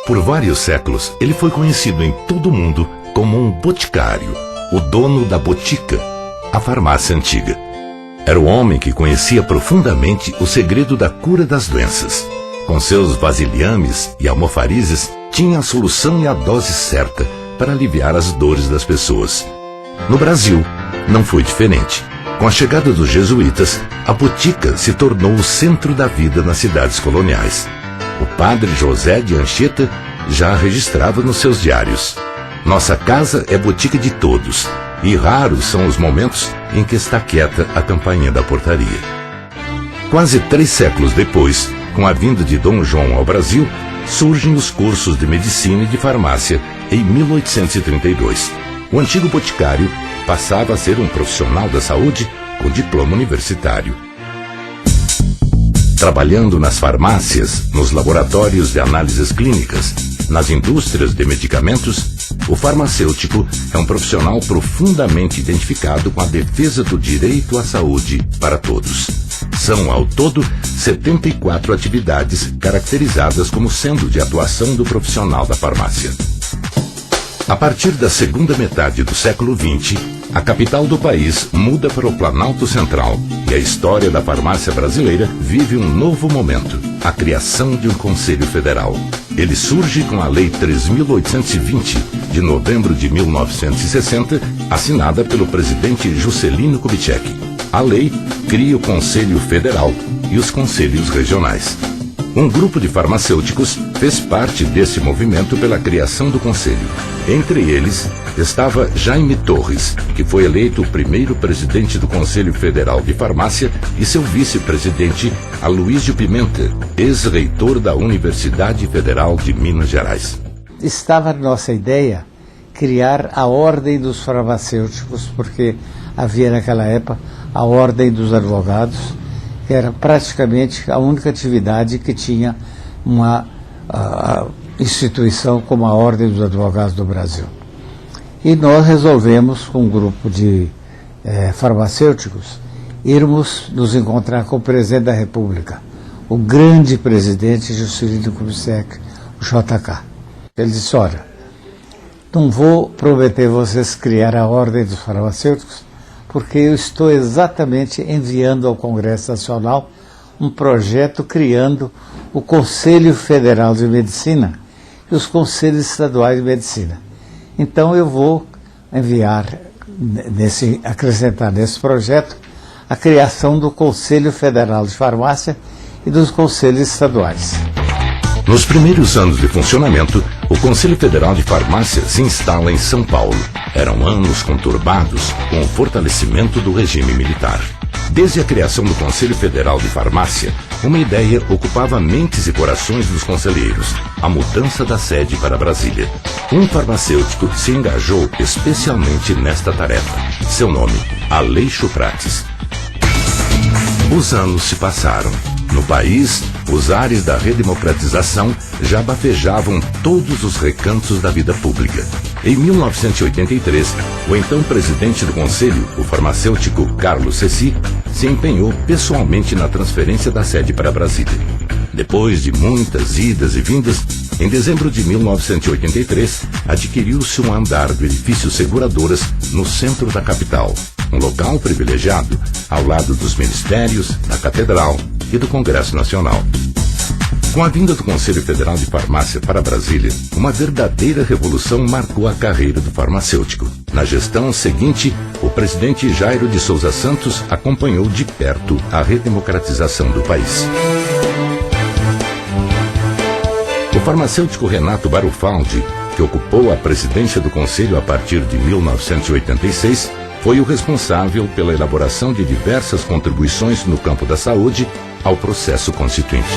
Por vários séculos, ele foi conhecido em todo o mundo como um boticário, o dono da botica, a farmácia antiga. Era o homem que conhecia profundamente o segredo da cura das doenças. Com seus vasilhames e almofarizes, tinha a solução e a dose certa para aliviar as dores das pessoas. No Brasil, não foi diferente. Com a chegada dos jesuítas, a botica se tornou o centro da vida nas cidades coloniais. O padre José de Anchieta já registrava nos seus diários: nossa casa é botica de todos, e raros são os momentos em que está quieta a campainha da portaria. Quase 3 séculos depois, com a vinda de Dom João ao Brasil, surgem os cursos de medicina e de farmácia em 1832. O antigo boticário passava a ser um profissional da saúde com diploma universitário. Trabalhando nas farmácias, nos laboratórios de análises clínicas, nas indústrias de medicamentos, o farmacêutico é um profissional profundamente identificado com a defesa do direito à saúde para todos. São, ao todo, 74 atividades caracterizadas como sendo de atuação do profissional da farmácia. A partir da segunda metade do século XX, a capital do país muda para o Planalto Central e a história da farmácia brasileira vive um novo momento, a criação de um Conselho Federal. Ele surge com a Lei 3.820, de novembro de 1960, assinada pelo presidente Juscelino Kubitschek. A lei cria o Conselho Federal e os Conselhos Regionais. Um grupo de farmacêuticos fez parte desse movimento pela criação do Conselho. Entre eles estava Jaime Torres, que foi eleito o primeiro presidente do Conselho Federal de Farmácia, e seu vice-presidente, Aloísio Pimenta, ex-reitor da Universidade Federal de Minas Gerais. Estava na nossa ideia criar a Ordem dos Farmacêuticos, porque havia naquela época a Ordem dos Advogados, que era praticamente a única atividade que tinha uma instituição como a Ordem dos Advogados do Brasil. E nós resolvemos, com um grupo de farmacêuticos, irmos nos encontrar com o presidente da República, o grande presidente Juscelino Kubitschek, o JK. Ele disse: olha, não vou prometer vocês criar a Ordem dos Farmacêuticos, porque eu estou exatamente enviando ao Congresso Nacional um projeto criando o Conselho Federal de Medicina e os Conselhos Estaduais de Medicina. Então eu vou enviar, acrescentar nesse projeto, a criação do Conselho Federal de Farmácia e dos Conselhos Estaduais. Nos primeiros anos de funcionamento, o Conselho Federal de Farmácia se instala em São Paulo. Eram anos conturbados com o fortalecimento do regime militar. Desde a criação do Conselho Federal de Farmácia, uma ideia ocupava mentes e corações dos conselheiros: a mudança da sede para Brasília. Um farmacêutico se engajou especialmente nesta tarefa. Seu nome, Aleixo Prates. Os anos se passaram. No país, os ares da redemocratização já bafejavam todos os recantos da vida pública. Em 1983, o então presidente do Conselho, o farmacêutico Carlos Ceci, se empenhou pessoalmente na transferência da sede para Brasília. Depois de muitas idas e vindas, em dezembro de 1983, adquiriu-se um andar do edifício Seguradoras no centro da capital, um local privilegiado ao lado dos ministérios, da Catedral e do Congresso Nacional. Com a vinda do Conselho Federal de Farmácia para Brasília, uma verdadeira revolução marcou a carreira do farmacêutico. Na gestão seguinte, o presidente Jairo de Souza Santos acompanhou de perto a redemocratização do país. O farmacêutico Renato Barufaldi que ocupou a presidência do Conselho a partir de 1986, foi o responsável pela elaboração de diversas contribuições no campo da saúde ao processo constituinte.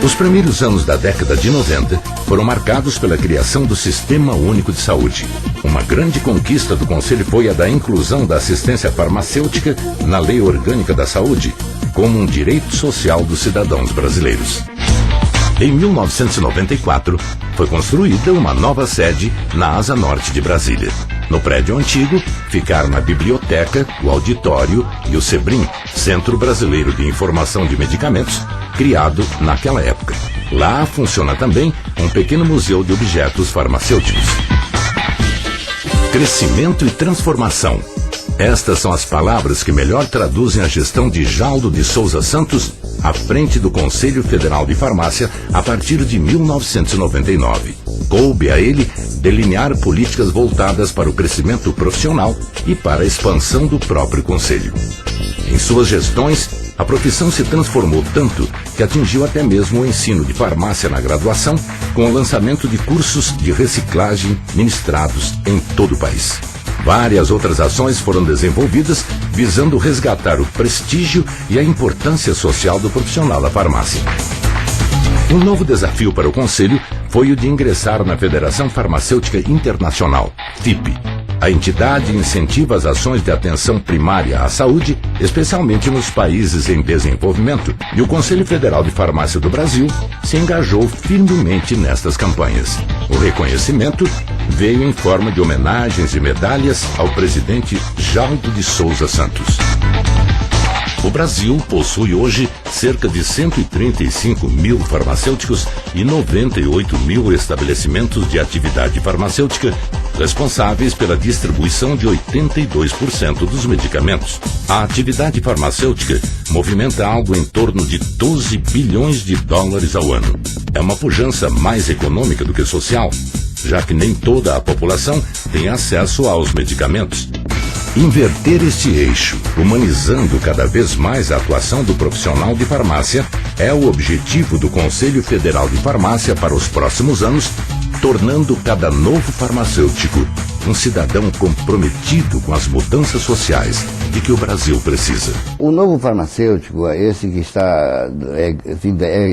Os primeiros anos da década de 90 foram marcados pela criação do Sistema Único de Saúde. Uma grande conquista do Conselho foi a da inclusão da assistência farmacêutica na Lei Orgânica da Saúde, como um direito social dos cidadãos brasileiros. Em 1994, foi construída uma nova sede na Asa Norte de Brasília. No prédio antigo, ficaram a biblioteca, o auditório e o SEBRIM, Centro Brasileiro de Informação de Medicamentos, criado naquela época. Lá funciona também um pequeno museu de objetos farmacêuticos. Crescimento e transformação. Estas são as palavras que melhor traduzem a gestão de Jaldo de Souza Santos à frente do Conselho Federal de Farmácia a partir de 1999. Coube a ele delinear políticas voltadas para o crescimento profissional e para a expansão do próprio Conselho. Em suas gestões, a profissão se transformou tanto que atingiu até mesmo o ensino de farmácia na graduação, com o lançamento de cursos de reciclagem ministrados em todo o país. Várias outras ações foram desenvolvidas visando resgatar o prestígio e a importância social do profissional da farmácia. Um novo desafio para o Conselho foi o de ingressar na Federação Farmacêutica Internacional, FIP. A entidade incentiva as ações de atenção primária à saúde, especialmente nos países em desenvolvimento, e o Conselho Federal de Farmácia do Brasil se engajou firmemente nestas campanhas. O reconhecimento veio em forma de homenagens e medalhas ao presidente Jaldo de Souza Santos. O Brasil possui hoje cerca de 135 mil farmacêuticos e 98 mil estabelecimentos de atividade farmacêutica, responsáveis pela distribuição de 82% dos medicamentos. A atividade farmacêutica movimenta algo em torno de 12 bilhões de dólares ao ano. É uma pujança mais econômica do que social, já que nem toda a população tem acesso aos medicamentos. Inverter este eixo, humanizando cada vez mais a atuação do profissional de farmácia, é o objetivo do Conselho Federal de Farmácia para os próximos anos, tornando cada novo farmacêutico um cidadão comprometido com as mudanças sociais de que o Brasil precisa. O novo farmacêutico, esse que está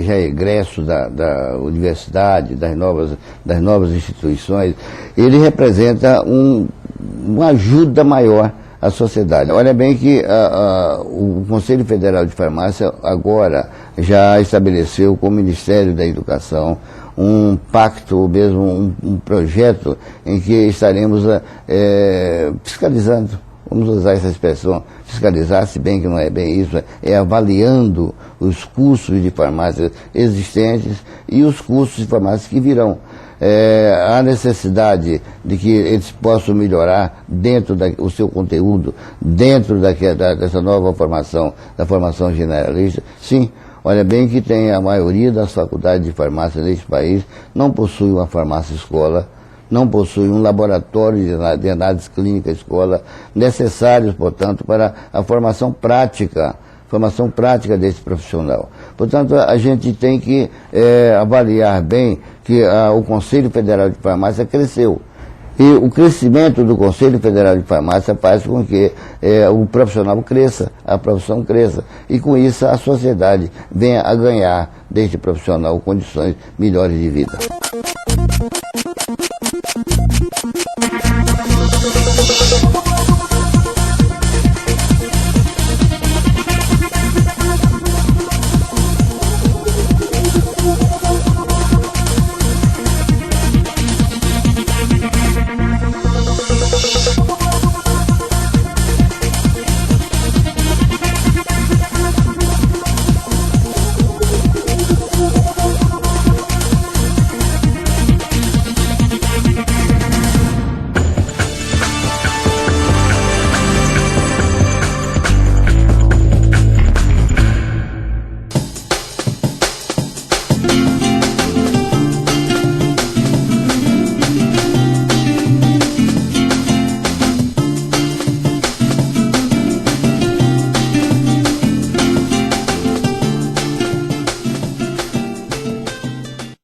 já é egresso da universidade, das novas instituições, ele representa uma ajuda maior à sociedade. Olha bem que o Conselho Federal de Farmácia agora já estabeleceu com o Ministério da Educação um pacto, ou mesmo um projeto em que estaremos fiscalizando, vamos usar essa expressão, fiscalizar, se bem que não é bem isso, é avaliando os custos de farmácias existentes e os custos de farmácias que virão. Há necessidade de que eles possam melhorar dentro o seu conteúdo, dentro dessa nova formação, da formação generalista, sim. Olha bem que tem a maioria das faculdades de farmácia neste país não possui uma farmácia escola, não possui um laboratório de análise clínica escola, necessários, portanto, para a formação prática desse profissional. Portanto, a gente tem que avaliar bem que o Conselho Federal de Farmácia cresceu. E o crescimento do Conselho Federal de Farmácia faz com que o profissional cresça, a profissão cresça. E com isso a sociedade venha a ganhar deste profissional condições melhores de vida.